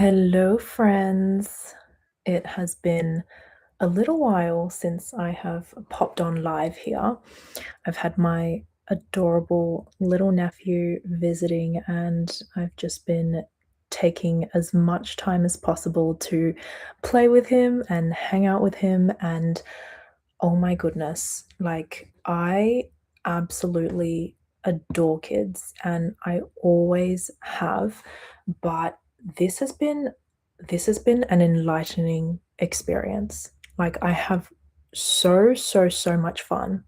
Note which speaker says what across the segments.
Speaker 1: Hello, friends. It has been a little while since I have popped on live here. I've had my adorable little nephew visiting, and I've just been taking as much time as possible to play with him and hang out with him. And oh my goodness, like, I absolutely adore kids, and I always have, but this has been this has been an enlightening experience. Like, I have so much fun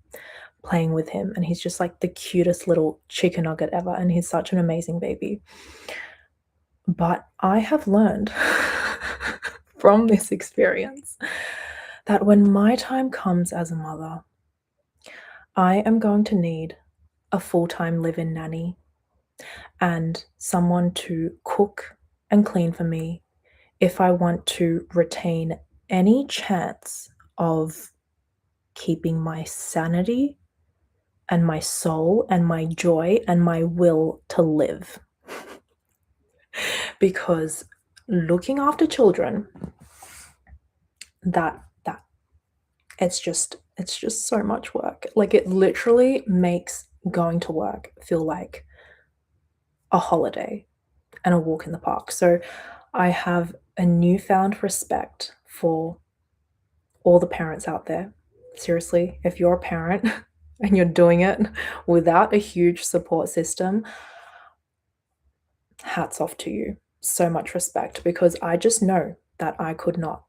Speaker 1: playing with him, and he's just like the cutest little chicken nugget ever, and he's such an amazing baby. But I have learned from this experience that when my time comes as a mother, I am going to need a full-time live-in nanny and someone to cook and clean for me if I want to retain any chance of keeping my sanity and my soul and my joy and my will to live. Because looking after children, that it's just so much work. Like, it literally makes going to work feel like a holiday and a walk in the park. So I have a newfound respect for all the parents out there. Seriously, if you're a parent and you're doing it without a huge support system, hats off to you. So much respect, because I just know that I could not.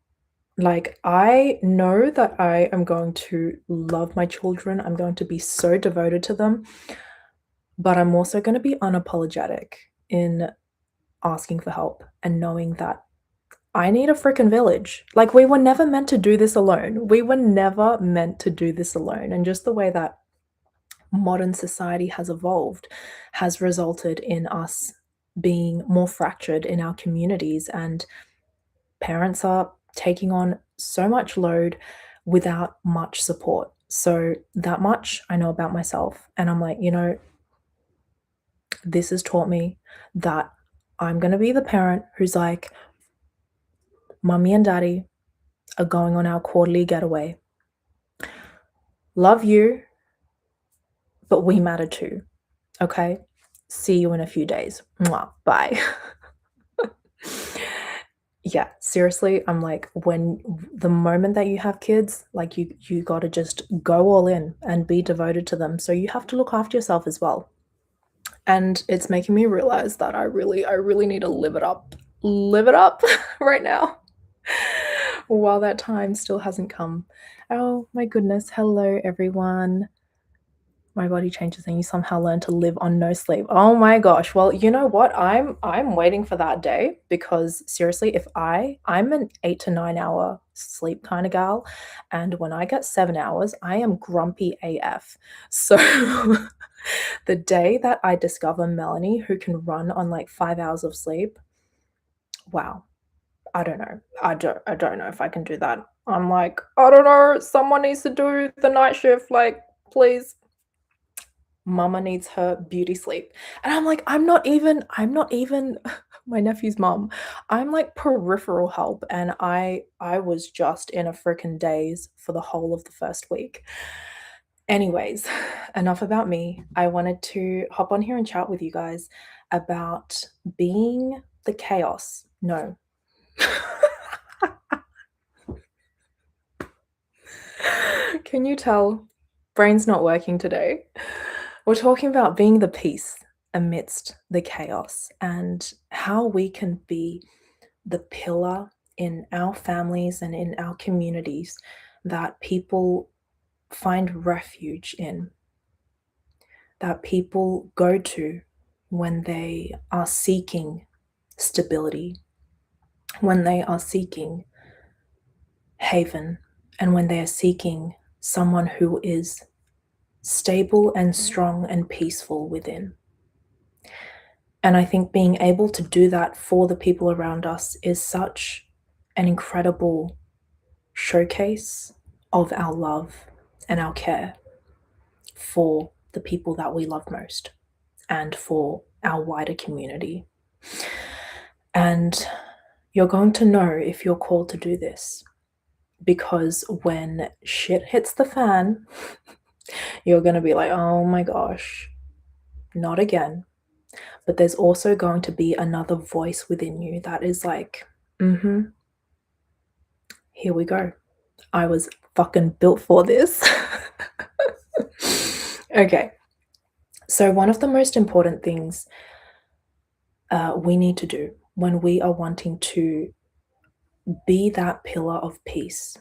Speaker 1: Like, I know that I am going to love my children. I'm going to be so devoted to them, but I'm also going to be unapologetic in asking for help and knowing that I need a freaking village. Like, we were never meant to do this alone. We were never meant to do this alone. And just the way that modern society has evolved has resulted in us being more fractured in our communities, and parents are taking on so much load without much support. So, that much I know about myself. And I'm like, this has taught me that I'm going to be the parent who's like, Mummy and Daddy are going on our quarterly getaway. Love you, but we matter too. Okay? See you in a few days. Mwah. Bye. Yeah, seriously, I'm like, when the moment that you have kids, like, you got to just go all in and be devoted to them. So you have to look after yourself as well. And it's making me realize that I really need to live it up. Live it up right now. While that time still hasn't come. Oh my goodness. Hello, everyone. My body changes and you somehow learn to live on no sleep. Oh my gosh. Well, you know what? I'm waiting for that day, because seriously, if I'm an 8 to 9 hour sleep kind of gal, and when I get 7 hours, I am grumpy AF. So the day that I discover Melanie who can run on like 5 hours of sleep, wow. I don't know. I don't know if I can do that. I'm like, I don't know, someone needs to do the night shift, like, please. Mama needs her beauty sleep. And I'm like, I'm not even my nephew's mom. I'm like peripheral help, and I was just in a freaking daze for the whole of the first week. Anyways, enough about me. I wanted to hop on here and chat with you guys about being the chaos. No. Can you tell? Brain's not working today. We're talking about being the peace amidst the chaos, and how we can be the pillar in our families and in our communities that people find refuge in, that people go to when they are seeking stability, when they are seeking haven, and when they are seeking someone who is stable and strong and peaceful within. And I think being able to do that for the people around us is such an incredible showcase of our love and our care for the people that we love most and for our wider community. And You're going to know if you're called to do this, because when shit hits the fan, you're going to be like, oh my gosh, not again. But there's also going to be another voice within you that is like, here we go. I was fucking built for this. Okay. So one of the most important things we need to do when we are wanting to be that pillar of peace,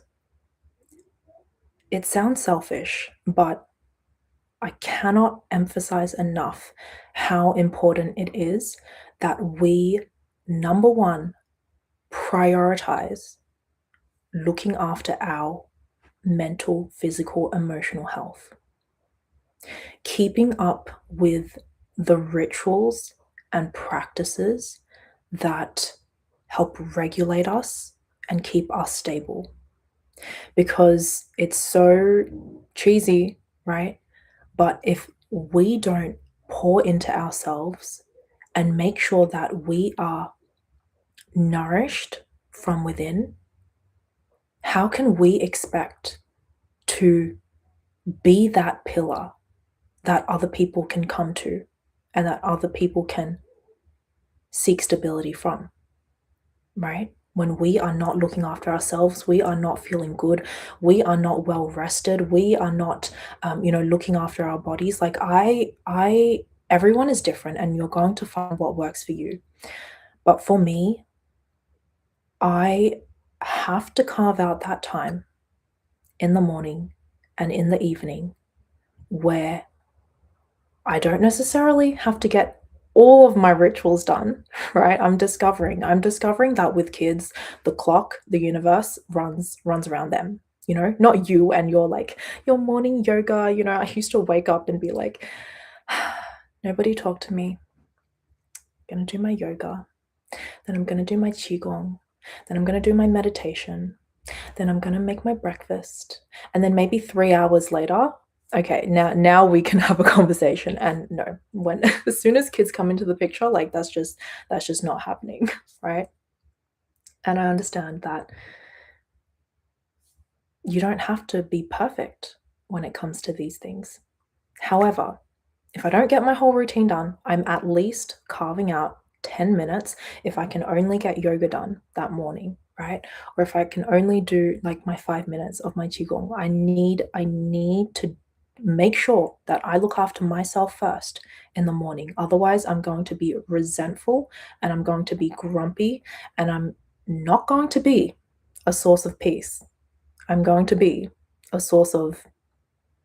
Speaker 1: it sounds selfish, but I cannot emphasize enough how important it is that we, number one, prioritize looking after our mental, physical, emotional health. Keeping up with the rituals and practices that help regulate us and keep us stable. Because it's so cheesy, right? But if we don't pour into ourselves and make sure that we are nourished from within, how can we expect to be that pillar that other people can come to and that other people can seek stability from, right? When we are not looking after ourselves, we are not feeling good, we are not well rested, we are not, looking after our bodies. Like everyone is different, and you're going to find what works for you. But for me, I have to carve out that time in the morning and in the evening where I don't necessarily have to get all of my rituals done, right? I'm discovering that with kids, the clock, the universe runs around them. Not you and your morning yoga. I used to wake up and be like, nobody talk to me. I'm gonna do my yoga, then I'm gonna do my qigong, then I'm gonna do my meditation, then I'm gonna make my breakfast, and then maybe 3 hours later, okay, now we can have a conversation. And no, when as soon as kids come into the picture, like that's just not happening, right? And I understand that you don't have to be perfect when it comes to these things. However, if I don't get my whole routine done, I'm at least carving out 10 minutes if I can only get yoga done that morning, right? Or if I can only do like my 5 minutes of my qigong. I need to make sure that I look after myself first in the morning. Otherwise, I'm going to be resentful and I'm going to be grumpy, and I'm not going to be a source of peace. I'm going to be a source of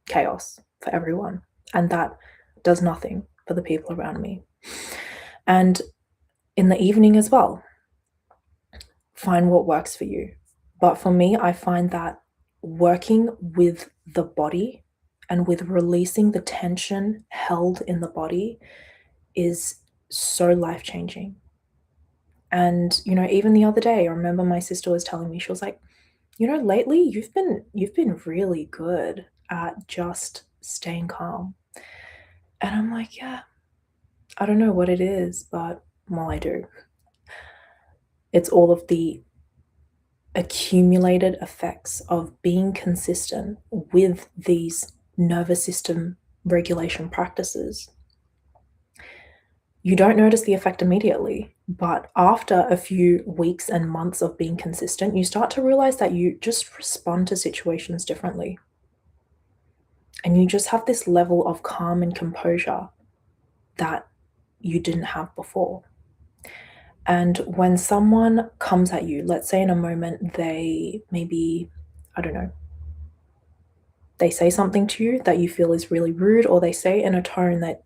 Speaker 1: chaos for everyone. And that does nothing for the people around me. And in the evening as well, find what works for you. But for me, I find that working with the body and with releasing the tension held in the body is so life-changing. And even the other day, I remember my sister was telling me, she was like, lately you've been really good at just staying calm. And I'm like, yeah, I don't know what it is, but well, I do. It's all of the accumulated effects of being consistent with these nervous system regulation practices. You don't notice the effect immediately, but after a few weeks and months of being consistent, you start to realize that you just respond to situations differently. And you just have this level of calm and composure that you didn't have before. And when someone comes at you, let's say in a moment, they maybe, I don't know, they say something to you that you feel is really rude, or they say in a tone that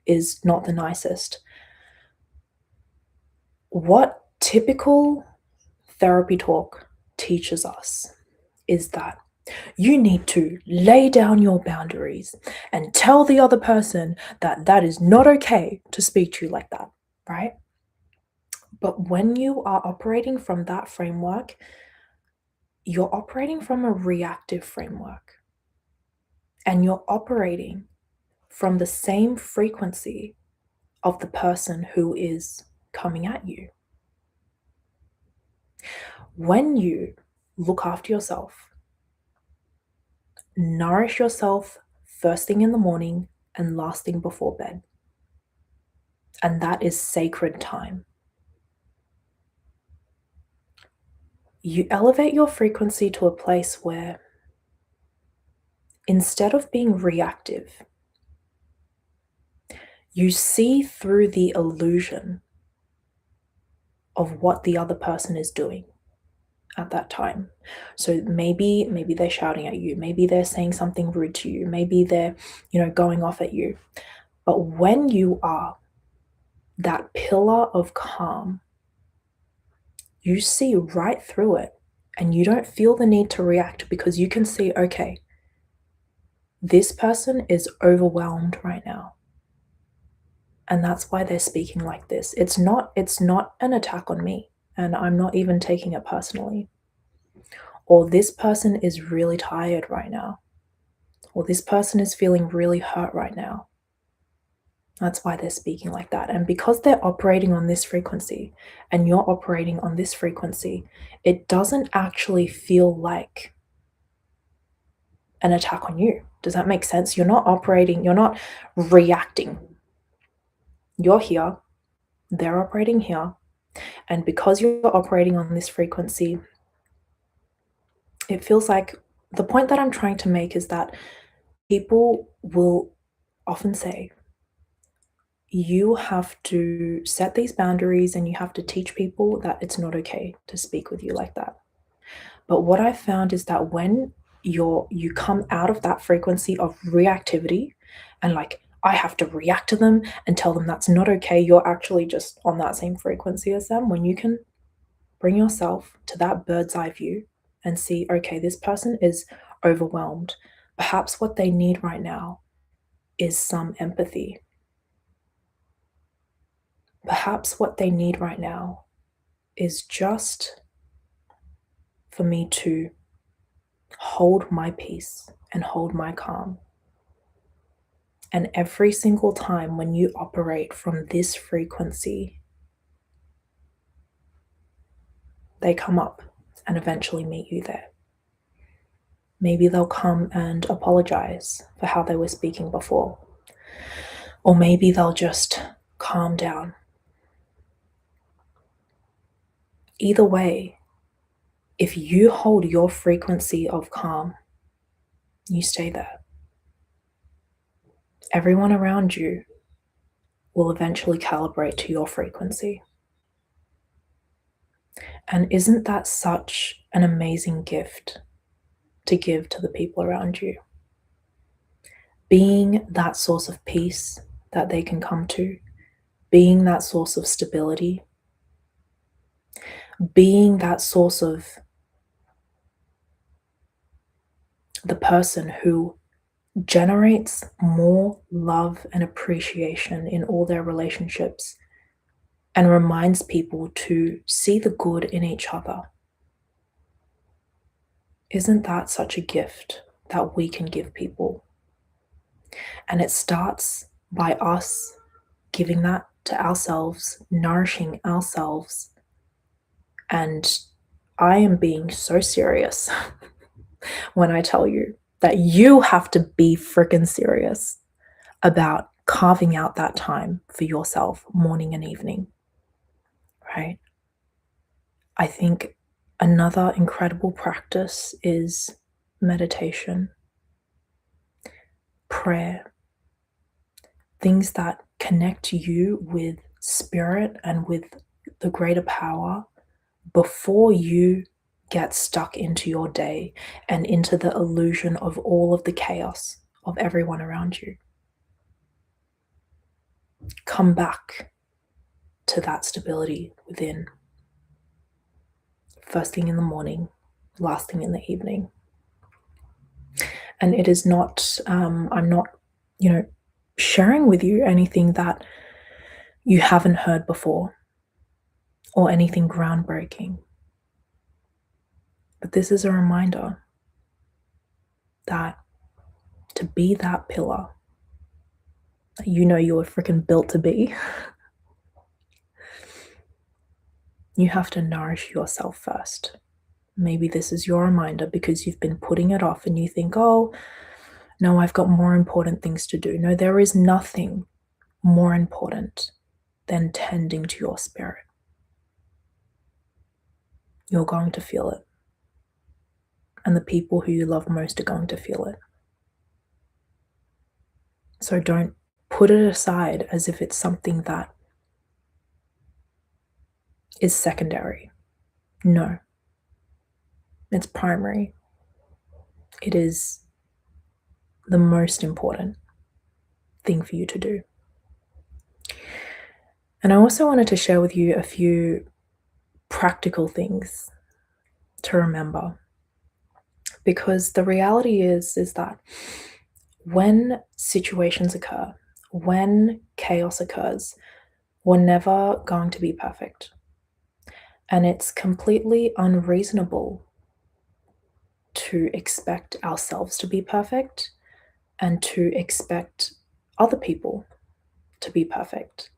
Speaker 1: is not the nicest. What typical therapy talk teaches us is that you need to lay down your boundaries and tell the other person that that is not okay to speak to you like that, right? But when you are operating from that framework, you're operating from a reactive framework, and you're operating from the same frequency of the person who is coming at you. When you look after yourself, nourish yourself first thing in the morning and last thing before bed, and that is sacred time. You elevate your frequency to a place where instead of being reactive, you see through the illusion of what the other person is doing at that time. So maybe they're shouting at you, maybe they're saying something rude to you, maybe they're, going off at you. But when you are that pillar of calm, you see right through it and you don't feel the need to react because you can see, okay, this person is overwhelmed right now. And that's why they're speaking like this. It's not an attack on me, and I'm not even taking it personally. Or this person is really tired right now. Or this person is feeling really hurt right now. That's why they're speaking like that. And because they're operating on this frequency and you're operating on this frequency, it doesn't actually feel like an attack on you. Does that make sense? You're not reacting. You're here, they're operating here. And because you're operating on this frequency, it feels like the point that I'm trying to make is that people will often say, you have to set these boundaries and you have to teach people that it's not okay to speak with you like that. But what I found is that when you come out of that frequency of reactivity and like, I have to react to them and tell them that's not okay, you're actually just on that same frequency as them. When you can bring yourself to that bird's eye view and see, okay, this person is overwhelmed. Perhaps what they need right now is some empathy. Perhaps what they need right now is just for me to hold my peace and hold my calm. And every single time when you operate from this frequency, they come up and eventually meet you there. Maybe they'll come and apologize for how they were speaking before. Or maybe they'll just calm down. Either way, if you hold your frequency of calm, you stay there. Everyone around you will eventually calibrate to your frequency. And isn't that such an amazing gift to give to the people around you? Being that source of peace that they can come to, being that source of stability, being that source of the person who generates more love and appreciation in all their relationships and reminds people to see the good in each other. Isn't that such a gift that we can give people? And it starts by us giving that to ourselves, nourishing ourselves. And I am being so serious when I tell you that you have to be freaking serious about carving out that time for yourself, morning and evening, right? I think another incredible practice is meditation, prayer, things that connect you with spirit and with the greater power before you get stuck into your day and into the illusion of all of the chaos of everyone around you. Come back to that stability within. First thing in the morning, last thing in the evening. And it is not, I'm not, sharing with you anything that you haven't heard before or anything groundbreaking. But this is a reminder that to be that pillar that you were freaking built to be, you have to nourish yourself first. Maybe this is your reminder because you've been putting it off and you think, oh, no, I've got more important things to do. No, there is nothing more important than tending to your spirit. You're going to feel it. And the people who you love most are going to feel it. So don't put it aside as if it's something that is secondary. No, it's primary. It is the most important thing for you to do. And I also wanted to share with you a few practical things to remember. Because the reality is that when situations occur, when chaos occurs, we're never going to be perfect. And it's completely unreasonable to expect ourselves to be perfect and to expect other people to be perfect.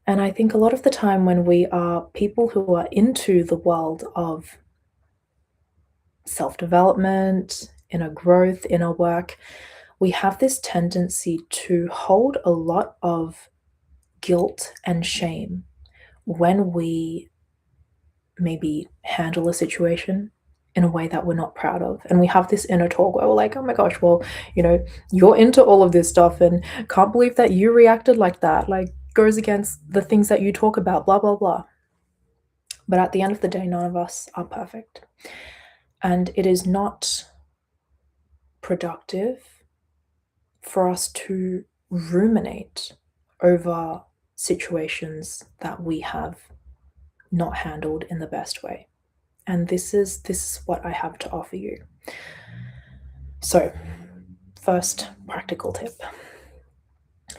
Speaker 1: And I think a lot of the time when we are people who are into the world of self-development, inner growth, inner work, we have this tendency to hold a lot of guilt and shame when we maybe handle a situation in a way that we're not proud of. And we have this inner talk where we're like, oh my gosh, well, you're into all of this stuff and can't believe that you reacted like that. Like, goes against the things that you talk about, blah, blah, blah. But at the end of the day, none of us are perfect. And it is not productive for us to ruminate over situations that we have not handled in the best way. And this is what I have to offer you. So, first practical tip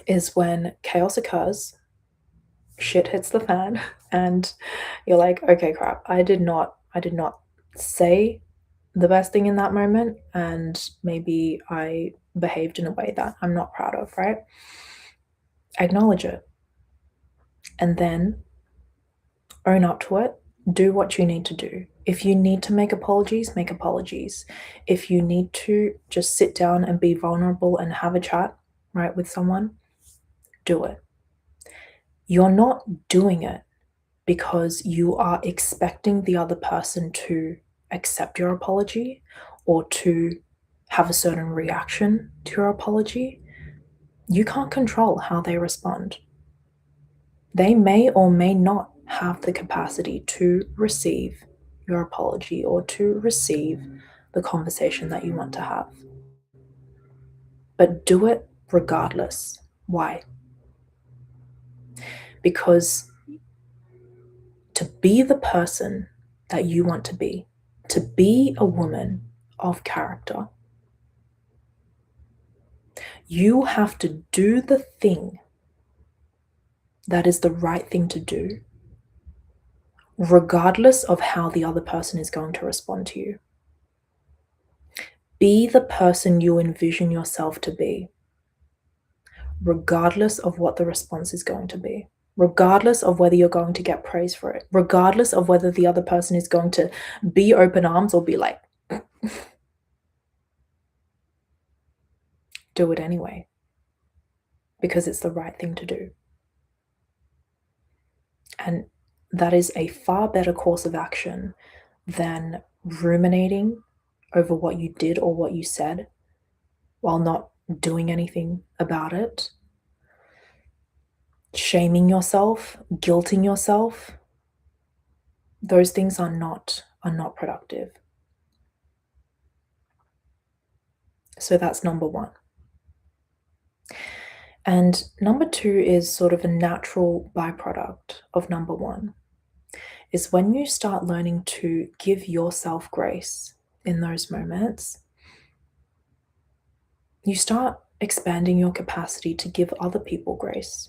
Speaker 1: is when chaos occurs, shit hits the fan, and you're like, okay, crap, I did not say the best thing in that moment, and maybe I behaved in a way that I'm not proud of, right? Acknowledge it. And then own up to it. Do what you need to do. If you need to make apologies, make apologies. If you need to just sit down and be vulnerable and have a chat, right, with someone, do it. You're not doing it because you are expecting the other person to accept your apology or to have a certain reaction to your apology. You can't control how they respond. They may or may not have the capacity to receive your apology or to receive the conversation that you want to have. But do it regardless. Why? Because to be the person that you want to be a woman of character, you have to do the thing that is the right thing to do, regardless of how the other person is going to respond to you. Be the person you envision yourself to be, regardless of what the response is going to be, regardless of whether you're going to get praise for it, regardless of whether the other person is going to be open arms or be like, do it anyway, because it's the right thing to do. And that is a far better course of action than ruminating over what you did or what you said while not doing anything about it, shaming yourself, guilting yourself. Those things are not productive. So that's number one. And number two is sort of a natural byproduct of number one, is when you start learning to give yourself grace in those moments, you start expanding your capacity to give other people grace.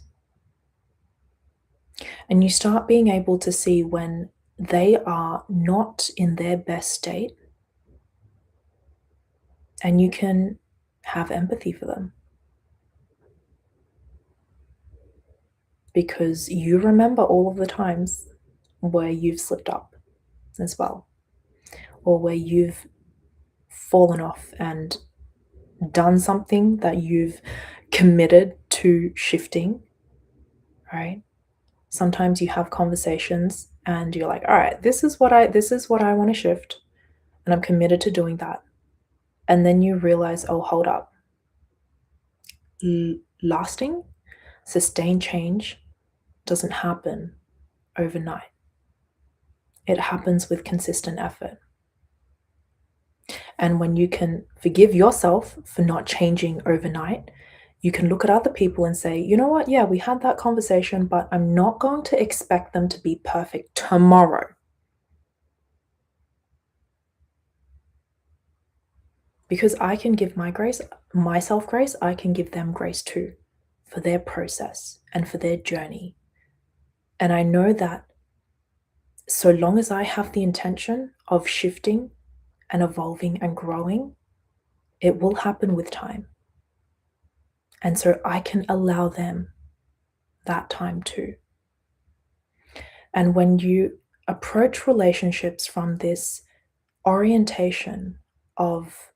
Speaker 1: And you start being able to see when they are not in their best state, and you can have empathy for them. Because you remember all of the times where you've slipped up as well, or where you've fallen off and done something that you've committed to shifting, right? Sometimes you have conversations and you're like, all right, this is what I want to shift, and I'm committed to doing that. And then you realize, oh, hold up. Lasting, sustained change doesn't happen overnight. It happens with consistent effort. And when you can forgive yourself for not changing overnight, you can look at other people and say, you know what? Yeah, we had that conversation, but I'm not going to expect them to be perfect tomorrow. Because I can give myself grace, I can give them grace too for their process and for their journey. And I know that so long as I have the intention of shifting and evolving and growing, it will happen with time. And so I can allow them that time too. And when you approach relationships from this orientation of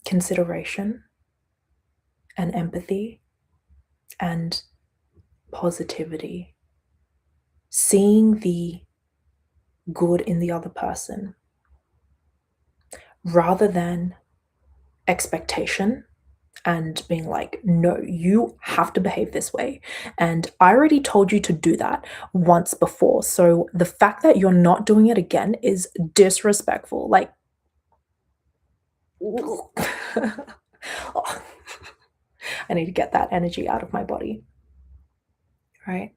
Speaker 1: consideration and empathy and positivity, seeing the good in the other person rather than expectation and being like, no, you have to behave this way. And I already told you to do that once before. So the fact that you're not doing it again is disrespectful. Like, oh, I need to get that energy out of my body, right?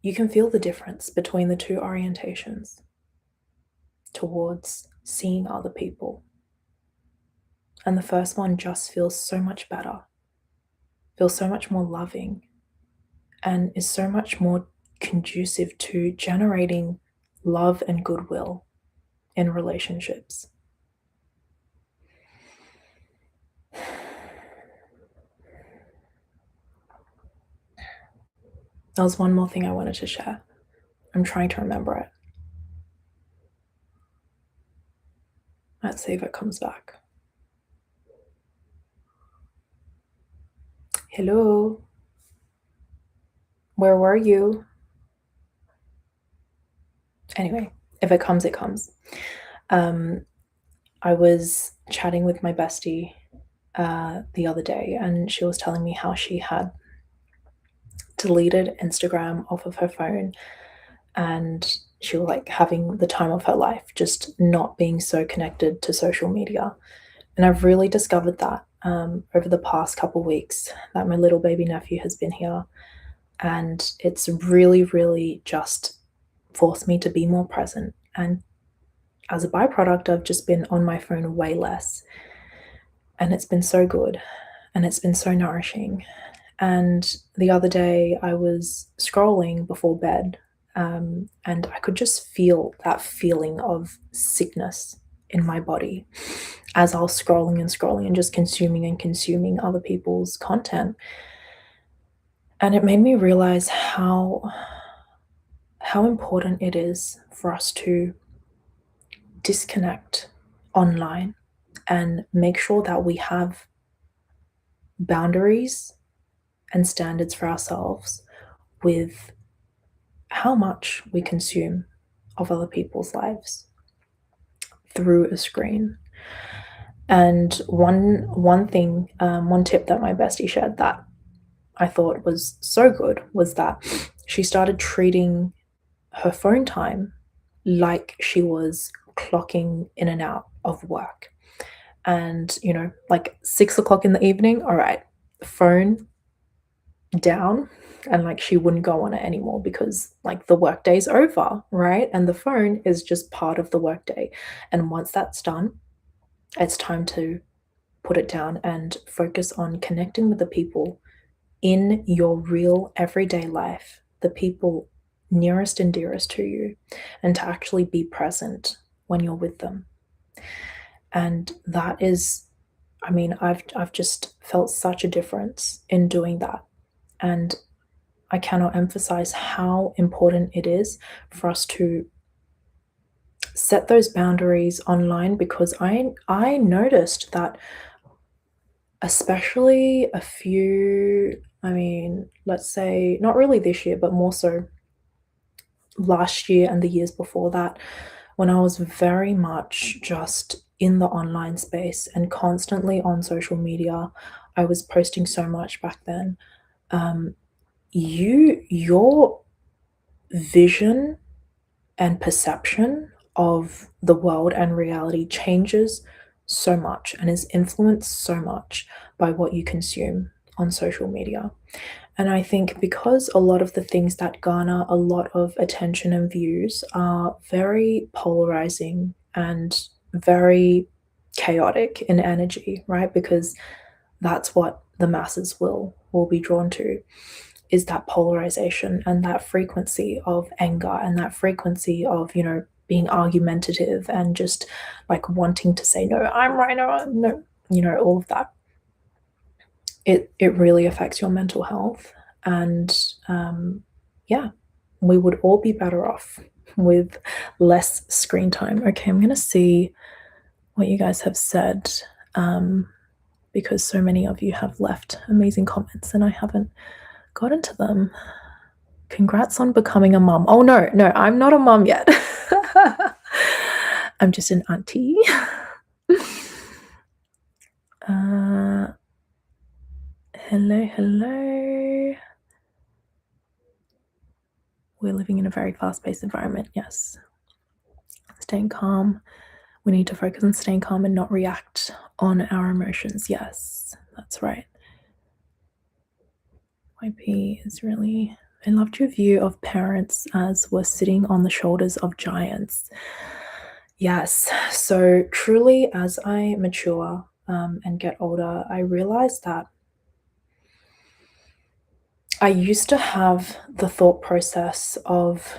Speaker 1: You can feel the difference between the two orientations towards seeing other people. And the first one just feels so much better, feels so much more loving, and is so much more conducive to generating love and goodwill in relationships. There was one more thing I wanted to share. I'm trying to remember it. Let's see if it comes back. Hello? Where were you? Anyway, if it comes, it comes. I was chatting with my bestie the other day, and she was telling me how she had deleted Instagram off of her phone, and she was like having the time of her life, just not being so connected to social media. And I've really discovered that over the past couple weeks that my little baby nephew has been here, and it's really, really just forced me to be more present. And as a byproduct, I've just been on my phone way less. And it's been so good and it's been so nourishing. And the other day, I was scrolling before bed, and I could just feel that feeling of sickness in my body as I was scrolling and scrolling and just consuming and consuming other people's content. And it made me realize how important it is for us to disconnect online and make sure that we have boundaries and standards for ourselves with how much we consume of other people's lives through a screen. And one thing, one tip that my bestie shared that I thought was so good was that she started treating her phone time like she was clocking in and out of work. And, like 6 o'clock in the evening, all right, phone down, and like she wouldn't go on it anymore because like the workday's over, right? And the phone is just part of the workday. And once that's done, it's time to put it down and focus on connecting with the people in your real everyday life, the people nearest and dearest to you, and to actually be present when you're with them. And that is, I mean, I've just felt such a difference in doing that. And I cannot emphasize how important it is for us to set those boundaries online, because I noticed that, especially a few, I mean, let's say not really this year, but more so last year and the years before that, when I was very much just in the online space and constantly on social media. I was posting so much back then. Um, your vision and perception of the world and reality changes so much and is influenced so much by what you consume on social media. And I think because a lot of the things that garner a lot of attention and views are very polarizing and very chaotic in energy, right? Because that's what the masses will be drawn to, is that polarization and that frequency of anger and that frequency of, being argumentative and just like wanting to say, no, I'm right, no, all of that. It really affects your mental health. And yeah, we would all be better off with less screen time. Okay, I'm going to see what you guys have said, because so many of you have left amazing comments and I haven't gotten to them. Congrats on becoming a mom. Oh, no, I'm not a mom yet. I'm just an auntie. Hello. We're living in a very fast-paced environment. Yes. Staying calm. We need to focus on staying calm and not react on our emotions. Yes, that's right. YP is really... I loved your view of parents as we're sitting on the shoulders of giants. Yes. So truly, as I mature and get older, I realized that I used to have the thought process of,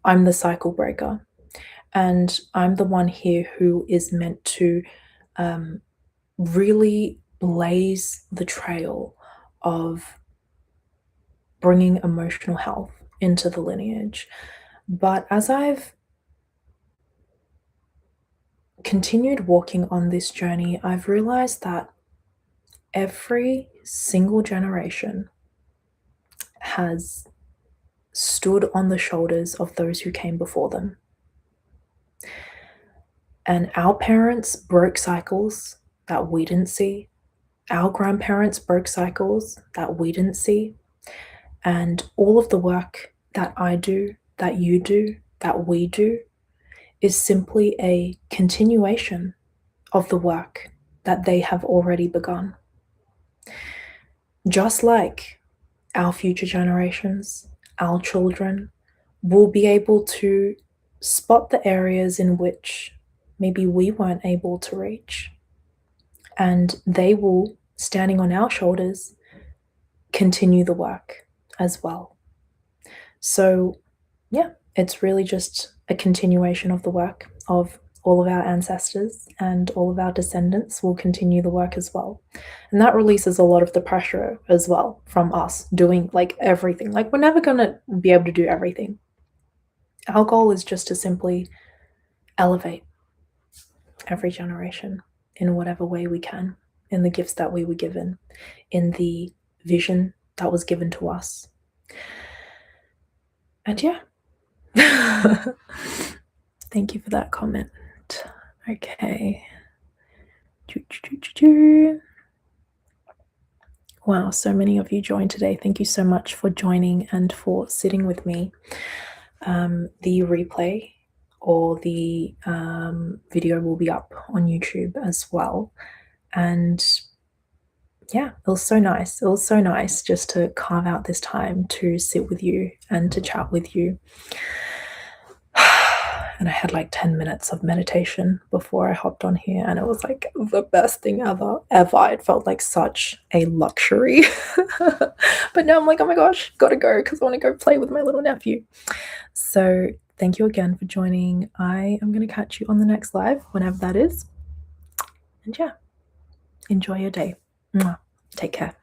Speaker 1: I'm the cycle breaker, and I'm the one here who is meant to really blaze the trail of bringing emotional health into the lineage. But as I've continued walking on this journey, I've realized that every single generation has stood on the shoulders of those who came before them. And our parents broke cycles that we didn't see. Our grandparents broke cycles that we didn't see. And all of the work that I do, that you do, that we do, is simply a continuation of the work that they have already begun. Just like our future generations, our children, will be able to spot the areas in which maybe we weren't able to reach. And they will, standing on our shoulders, continue the work as well. So, yeah, it's really just a continuation of the work of all of our ancestors, and all of our descendants will continue the work as well. And that releases a lot of the pressure as well from us doing like everything. Like, we're never going to be able to do everything. Our goal is just to simply elevate every generation in whatever way we can, in the gifts that we were given, in the vision that was given to us. And yeah. Thank you for that comment. Okay. Wow, so many of you joined today. Thank you so much for joining and for sitting with me. The replay or the video will be up on YouTube as well. And yeah, it was so nice. It was so nice just to carve out this time to sit with you and to chat with you. And I had like 10 minutes of meditation before I hopped on here, and it was like the best thing ever. It felt like such a luxury. But now I'm like, oh my gosh, gotta go, because I want to go play with my little nephew. So thank you again for joining. I am going to catch you on the next live, whenever that is. And yeah, enjoy your day. Take care.